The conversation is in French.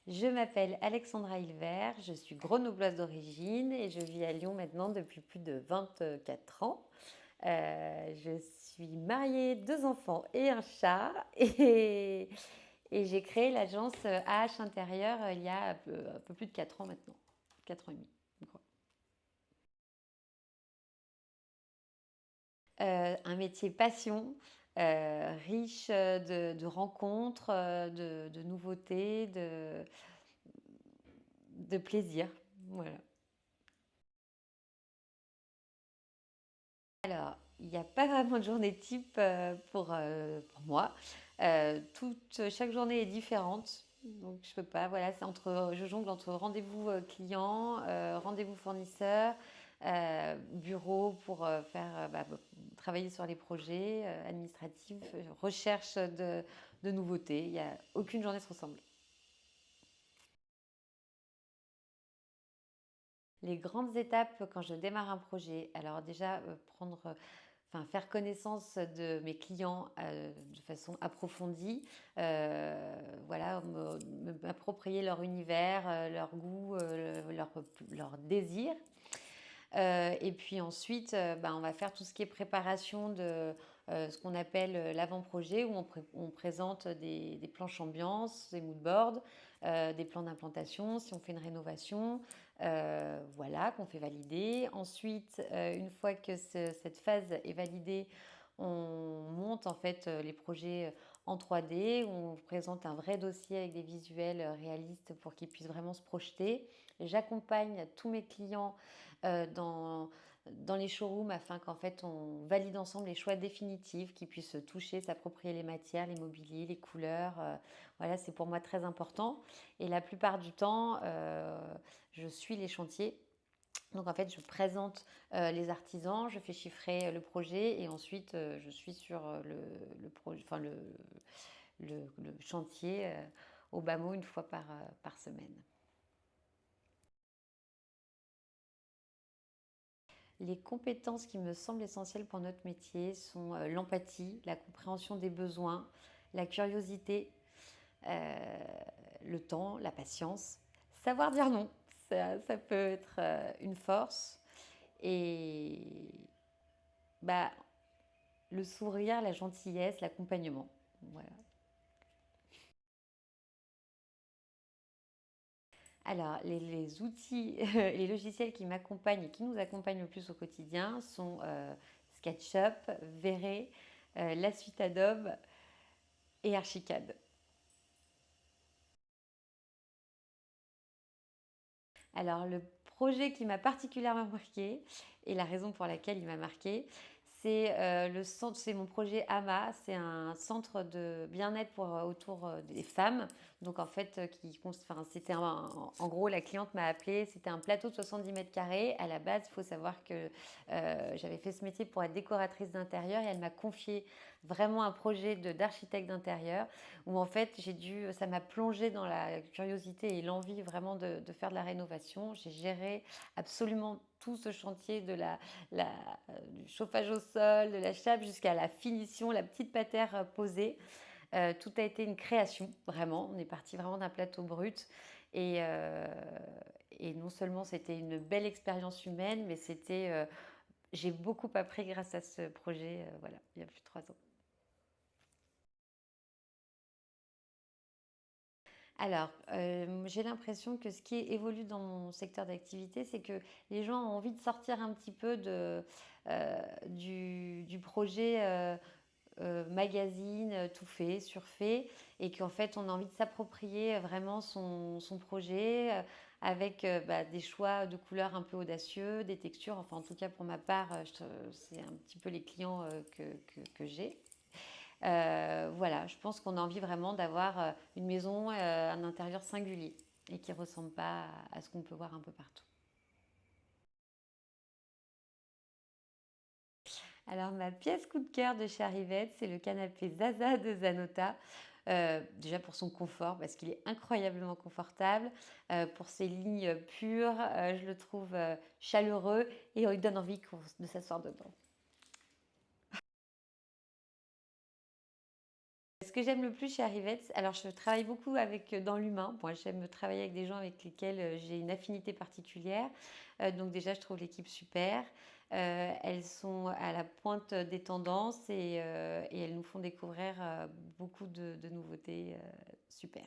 Je m'appelle Alexandra Hilver, je suis grenobloise d'origine et je vis à Lyon maintenant depuis plus de 24 ans. Je suis mariée, deux enfants et un chat et j'ai créé l'agence AH Intérieur il y a un peu plus de 4 ans maintenant, 4 ans et demi. Je crois. Un métier passion, riche de rencontres, de nouveautés, de plaisir. Voilà. Alors, il n'y a pas vraiment de journée type pour moi. Chaque journée est différente. Donc, je peux pas. Voilà, je jongle entre rendez-vous clients, rendez-vous fournisseurs, bureau pour travailler sur les projets administratifs, recherche de nouveautés. Il n'y a aucune journée se ressemble. Les grandes étapes quand je démarre un projet, alors déjà faire connaissance de mes clients de façon approfondie, voilà, m'approprier leur univers, leur goût, leur désir. Et puis ensuite, on va faire tout ce qui est préparation de ce qu'on appelle l'avant-projet, où on présente des planches ambiance, des moodboards, des plans d'implantation, si on fait une rénovation, voilà, qu'on fait valider. Ensuite, une fois que cette phase est validée, on monte en fait les projets en 3D, on présente un vrai dossier avec des visuels réalistes pour qu'ils puissent vraiment se projeter. J'accompagne tous mes clients dans les showrooms afin qu'en fait on valide ensemble les choix définitifs, qu'ils puissent toucher, s'approprier les matières, les mobiliers, les couleurs. Voilà, c'est pour moi très important. Et la plupart du temps, je suis les chantiers. Donc en fait, je présente les artisans, je fais chiffrer le projet et ensuite je suis sur le chantier au bas mot une fois par semaine. Les compétences qui me semblent essentielles pour notre métier sont l'empathie, la compréhension des besoins, la curiosité, euh, le temps, la patience, savoir dire non. Ça peut être une force. Et bah, le sourire, la gentillesse, l'accompagnement. Voilà. Alors, les outils, les logiciels qui m'accompagnent et qui nous accompagnent le plus au quotidien sont SketchUp, Vray, la suite Adobe et Archicad. Alors, le projet qui m'a particulièrement marqué, et la raison pour laquelle il m'a marqué, c'est mon projet AMA. C'est un centre de bien-être autour des femmes. Donc, en fait, en gros, la cliente m'a appelé. C'était un plateau de 70 mètres carrés. À la base, il faut savoir que j'avais fait ce métier pour être décoratrice d'intérieur et elle m'a confié vraiment un projet d'architecte d'intérieur où en fait ça m'a plongé dans la curiosité et l'envie vraiment de faire de la rénovation. J'ai géré absolument tout ce chantier du chauffage au sol, de la chape jusqu'à la finition, la petite patère posée. Tout a été une création, vraiment. On est parti vraiment d'un plateau brut. Et, euh, et non seulement c'était une belle expérience humaine, mais j'ai beaucoup appris grâce à ce projet, voilà, il y a plus de 3 ans. Alors, j'ai l'impression que ce qui évolue dans mon secteur d'activité, c'est que les gens ont envie de sortir un petit peu du projet magazine, tout fait, surfait, et qu'en fait, on a envie de s'approprier vraiment son projet avec des choix de couleurs un peu audacieux, des textures. Enfin, en tout cas, pour ma part, c'est un petit peu les clients que j'ai. Voilà, je pense qu'on a envie vraiment d'avoir une maison, un intérieur singulier et qui ne ressemble pas à ce qu'on peut voir un peu partout. Alors, ma pièce coup de cœur de chez Arrivette, c'est le canapé Zaza de Zanota. Déjà pour son confort, parce qu'il est incroyablement confortable. Pour ses lignes pures, je le trouve chaleureux et il donne envie de s'asseoir dedans. Ce que j'aime le plus chez Arrivette, alors je travaille beaucoup avec, dans l'humain. Moi, j'aime travailler avec des gens avec lesquels j'ai une affinité particulière. Donc déjà, je trouve l'équipe super. Elles sont à la pointe des tendances et elles nous font découvrir beaucoup de nouveautés super.